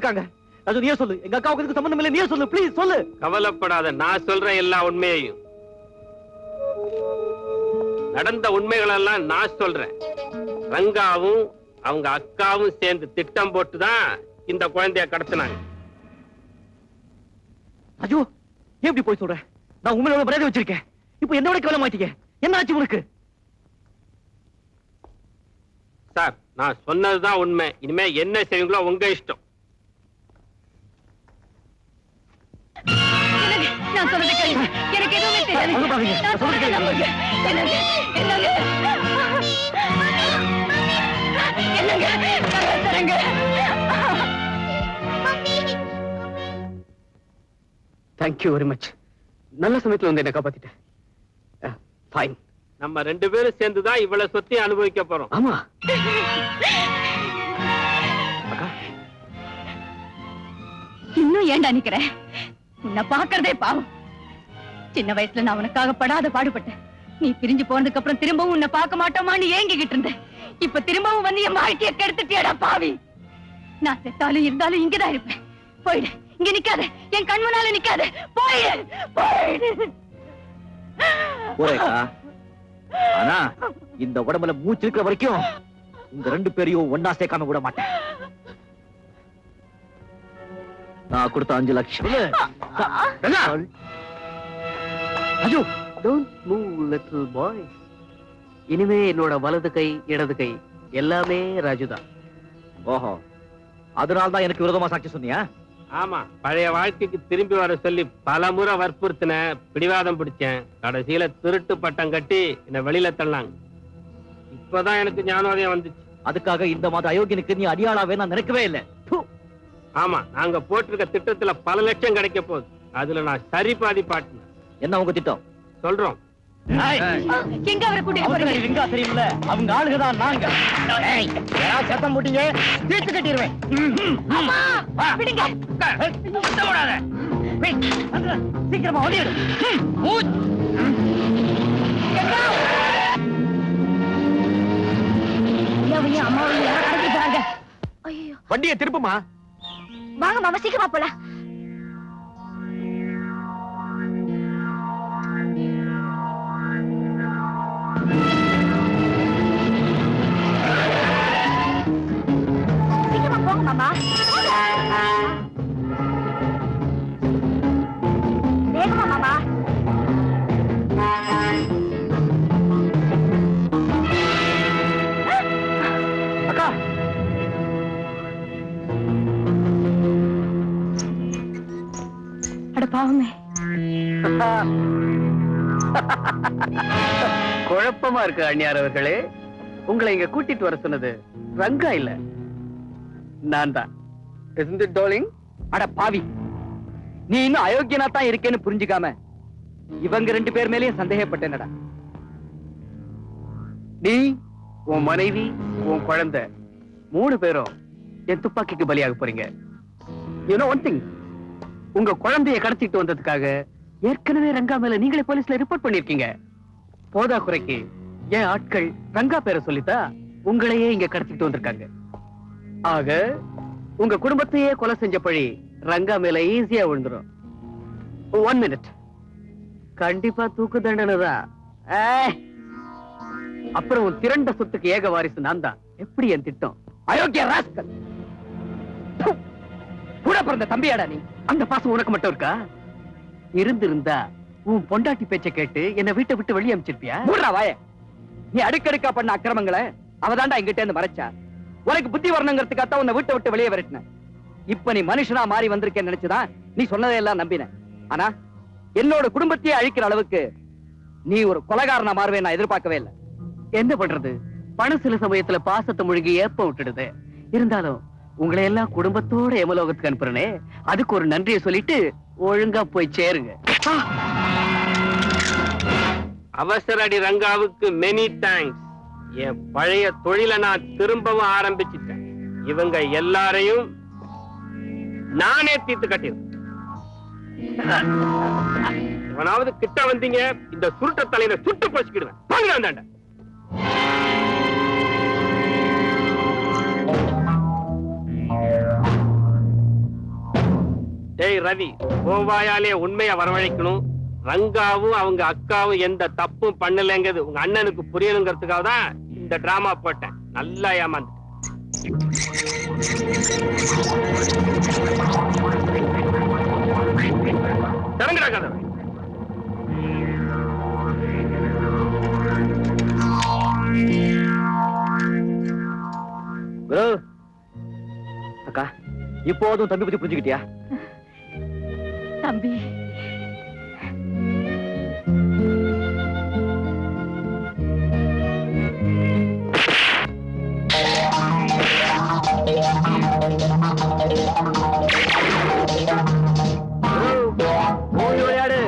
ராஜு நீயே சொல்லு. எங்க அக்காவுக்கு இதுக்கு சம்பந்தம் இல்லை, நீயே சொல்லு ப்ளீஸ் சொல்லு. கவலைப்படாத, நான் சொல்றேன் எல்லா உண்மையையும். நடந்த உண்மைகள் எல்லாம் நான் சொல்றேன். ரங்காவும் அவங்க அக்காவும் சேர்ந்து திட்டம் போட்டுதான் இந்த குழந்தைய கடத்தினாங்க. ராஜு எப்படி போய் சொல்ற? நான் உண்மையோட மரியாதை வச்சிருக்கேன். இப்ப என்னோட கவலை மாட்டீங்க. என்ன ஆச்சு உனக்கு? சார், நான் சொன்னதுதான் உண்மை. இனிமே என்ன செய்வீங்களோ உங்க இஷ்டம். நான் சொல்றது கேளுங்க. எனக்கு எதுவுமே தெரியாது. நான் சொல்றது கேளுங்க. Thank you very much. நல்ல சமயத்துல வந்து என்ன காப்பாத்திட்டேன். ஃபைன். நம்ம 2 பேரும் சேர்ந்துதான் இவ்வளவு சொத்தையும் அனுபவிக்க போறோம். ஆமா. இன்னும் ஏண்டா நிக்கிறேன்? உன்னை பாக்குறதே பாவம். சின்ன வயசுல நான் உனக்காக படாத பாடுபட்டேன். நீ பிரிஞ்சு போனதுக்கு அப்புறம் திரும்பவும் உன்னை பார்க்க மாட்டோமான்னு ஏங்கிக்கிட்டு இருந்தேன். இப்ப திரும்பவும் வந்து என் வாழ்க்கைய கெடுத்துட்டியடா பாவி. நான் செத்தாலும் இருந்தாலும் இங்கதான் இருப்பேன். போயிடு, இங்க நிக்காத, என் கண் முன்னால நிக்காத, போயிடு போயிடு. ஆனா இந்த உடம்புல மூச்சு இருக்கிற வரைக்கும் இந்த 2 பேரையும் ஒன்னா சேர்க்காம விட மாட்டேன். நான் கொடுத்த 5 லட்சம். Raju, don't move little boy. இனிமே என்னோட வலது கை இடது கை எல்லாமே ராஜுதான். ஓஹோ, அதனால்தான் எனக்கு விரோதமா சாட்சி சொன்னியா? ஆமா, பழைய வாழ்க்கைக்கு திரும்பி வர சொல்லி பல முறை வற்புறுத்தின, பிடிவாதம் பிடிச்சேன். கடைசியில திருட்டு பட்டம் கட்டி என்ன வெளியில தள்ளாங்க. இப்பதான் எனக்கு ஞானோதயம் வந்துச்சு. அதுக்காக இந்த மாதிரி அயோக்கியனுக்கு நீ அடியாளாவே நான் நினைக்கவே இல்லை. ஆமா, நாங்க போட்டிருக்க திட்டத்துல பல லட்சம் கிடைக்க போகுது. அதுல நான் சரி பாதி பாட்டினேன். என்ன உங்க திட்டம்? சொல்றோம். எங்க அவரை கூட்டிட்டு போறீங்க? தெரியுமில்ல, அவங்க ஆளுகதான் நாங்க. சத்தம் போட்டீங்க தீர்த்து கட்டிடுவேன். சீக்கிரமா ஓடிடு. வண்டியை திருப்புமா. வாங்க மாமா, சீக்கிரமா போலாம். சீக்கிரமா போங்க மாமா. வேகமா மாமா. அக்கா, அட பாவமே. குழப்பமா இருக்கு அண்ணியார் அவர்களே. உங்களை இங்க கூட்டிட்டு வர சொன்னது ரங்கா இல்ல, நான் தான். Isn't it, darling? அட பாவி, நீ இன்னும் அயோக்கியனா தான் இருக்கேன்னு புரிஞ்சுக்காம இவங்க 2 பேர் மேலயும் சந்தேகப்பட்டேனடா. நீ, உன் மனைவி, உன் குழந்தை 3 பேரும் என் துப்பாக்கிக்கு பலியாக போறீங்க. You know one thing, உங்க குழந்தைய கடத்திட்டு வந்ததுக்காக ஏற்கனவே ரங்கா மேல நீங்களே போலீஸ்ல ரிப்போர்ட் பண்ணிருக்கீங்க. போதா குறைக்கு என் ஆட்கள் ரங்கா பேரை சொல்லித்தா உங்களையே இங்க கடத்திட்டு வந்திருக்காங்க. ஆக உங்க குடும்பத்தையே கொலை செஞ்ச பழி ரங்கா மேல ஈஸியா விழுந்துரும். 1 minute, கண்டிப்பா தூக்கு தண்டனை தான். அப்புறம் உன் திரண்ட சொத்துக்கு ஏக வாரிசு நான் தான். எப்படி என் திட்டம்? அயோக்கிய ராஸ்கல், கூட பிறந்த தம்பியாடா நீ. அந்த பாசம் உனக்கு மட்டும் இருக்கா? இருந்திருந்தா உன் பொண்டாட்டி பேச்ச கேட்டு என்ன வீட்டை விட்டு வெளியே அனுப்பிச்சிருப்பியா? வாய, நீ அடுக்கடுக்கா பண்ண அக்கிரமங்களை அவதாண்டா எங்கிட்ட இருந்து மறைச்சா. உனக்கு புத்தி வரணுங்கிறதுக்காக உன்னை வீட்டை விட்டு வெளியே விரட்டின. இப்ப நீ மனுஷனா மாறி வந்திருக்கேன்னு நினைச்சுதான் நீ சொன்னதையெல்லாம் நம்பின. ஆனா என்னோட குடும்பத்தையே அழிக்கிற அளவுக்கு நீ ஒரு கொலைகாரனா மாறுவே நான் எதிர்பார்க்கவே இல்லை. என்ன பண்றது, பணம் சில சமயத்துல பாசத்தை முழுகி ஏப்ப விட்டுடுது. இருந்தாலும் உங்களை எல்லாம் குடும்பத்தோட எமலோகத்துக்கு அனுப்புறனே, அதுக்கு ஒரு நன்றியை சொல்லிட்டு ஒழுங்கா போய் சேருங்க. அவசரடி ரங்காவுக்கு மெனி தேங்க்ஸ். என் பழைய தொழிலை நான் திரும்பவும் ஆரம்பிச்சிட்டேன். இவங்க எல்லாரையும் நானே தீர்த்து கட்டிடுறேன். இவனாவது கிட்ட வந்தீங்க, இந்த சுருட்ட தலையில சுட்டு போச்சுக்கிடுவேன். வாங்க. ஏய் ரவி, கோவாயாலே உண்மையை வரவழைக்கணும். ரங்காவும் அவங்க அக்காவும் எந்த தப்பும் பண்ணலங்கிறது உங்க அண்ணனுக்கு புரியணுங்கிறதுக்காக தான் இந்த டிராமா போட்டேன். நல்லா ஏமாந்து திறங்கடா கதவை. அக்கா, இப்போதும் தம்பி பத்தி புரிஞ்சுக்கிட்டியா? தம்பி, விளையாடு.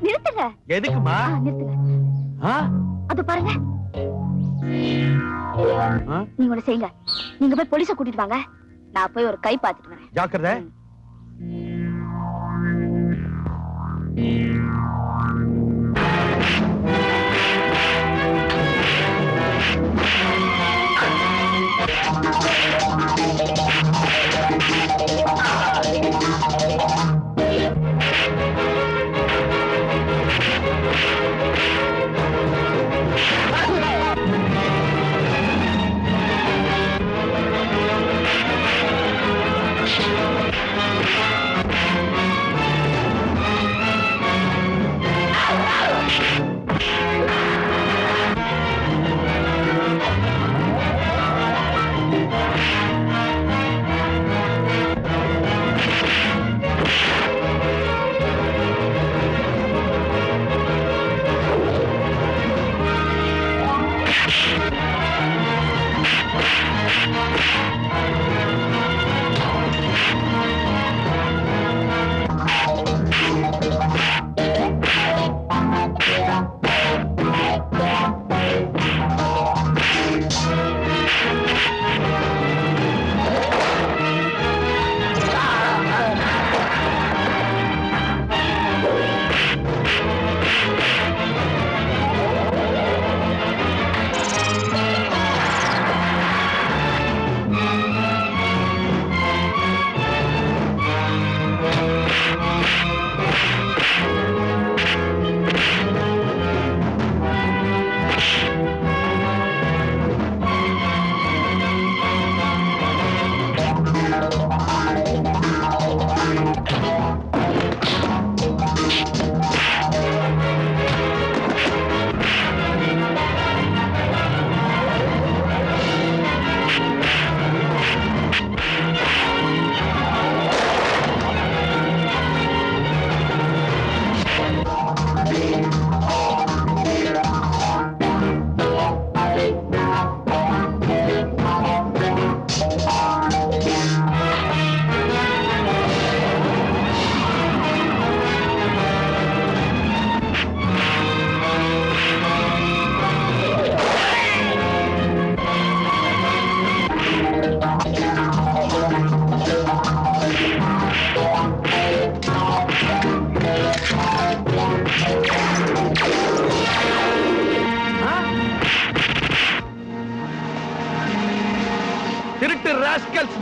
நிறுத்துங்க. எதுக்குமா? நிறுத்துங்க. அது பாருங்க. நீங்க ஒண்ணு செய்யுங்க. நீங்க போய் போலீஸ கூட்டிட்டு வாங்க. நான் போய் ஒரு கை பார்த்துட்டு வரேன். ஜாக்கிரதை.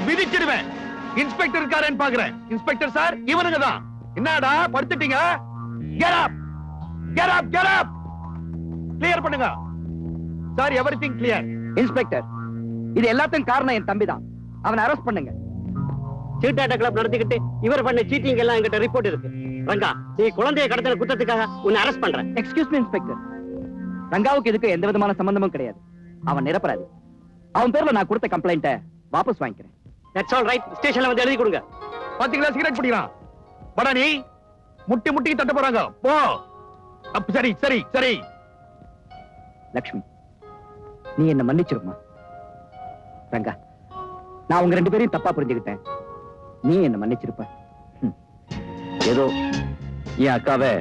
விதிச்சிடுவேன். இன்ஸ்பெக்டர் இருக்காரேன்னு பாக்குறேன். இன்ஸ்பெக்டர் சார், இவனுங்க தான். என்னடா படுத்துட்டீங்க? Get up! Get up! Get up! Clear பண்ணுங்க சார். Everything clear. இன்ஸ்பெக்டர், இது எல்லாத்துக்கும் காரணம் என் தம்பி தான். அவனை அரெஸ்ட் பண்ணுங்க. சீட்டாட்ட கிளப் நடத்திக்கிட்டு இவர் பண்ண சீட்டிங் எல்லாம் என்கிட்ட ரிப்போர்ட் இருக்கு. ரங்கா, நீ குழந்தைய கடத்தின குற்றத்துக்காக உன்னை அரெஸ்ட் பண்றேன். எக்ஸ்கியூஸ் மீ இன்ஸ்பெக்டர், ரங்காவுக்கு இதுக்கு எந்த விதமான சம்பந்தமும் கிடையாது. அவன் நிரப்பராதி. அவன் பேர்ல நான் கொடுத்த கம்ப்ளைண்ட்டை வாபஸ் வாங்கிக்கிறேன். That's all right. ஸ்டேஷன்ல வந்து எழுதி கொடுங்க. பாத்தீங்களா சிகரெட் பிடிக்கிறான். படா நீ முட்டி முட்டி தட்ட போறாங்க. போ. அப்ப சரி சரி சரி. லக்ஷ்மி, நீ என்ன மன்னிச்சிருமா? ரங்கா, நான் உங்க ரெண்டு பேரையும் தப்பா புரிஞ்சுக்கிட்டேன். நீ என்ன மன்னிச்சிருப்ப. ஏதோ என் அக்காவை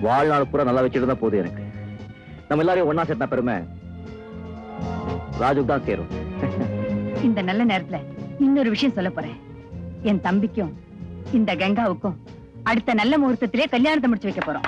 வாழ்நாள் பூரா நல்லா வச்சுட்டு தான் போதும். எனக்கு நம்ம எல்லாரையும் ஒன்னா சேர்த்தா பெருமை ராஜுக்கு தான் சேரும். இந்த நல்ல நேரத்துல இன்னொரு விஷயம் சொல்ல போறேன். என் தம்பிக்கும் இந்த கங்காவுக்கும் அடுத்த நல்ல முகூர்த்தத்திலே கல்யாணத்தை முடிச்சு வைக்க போறோம்.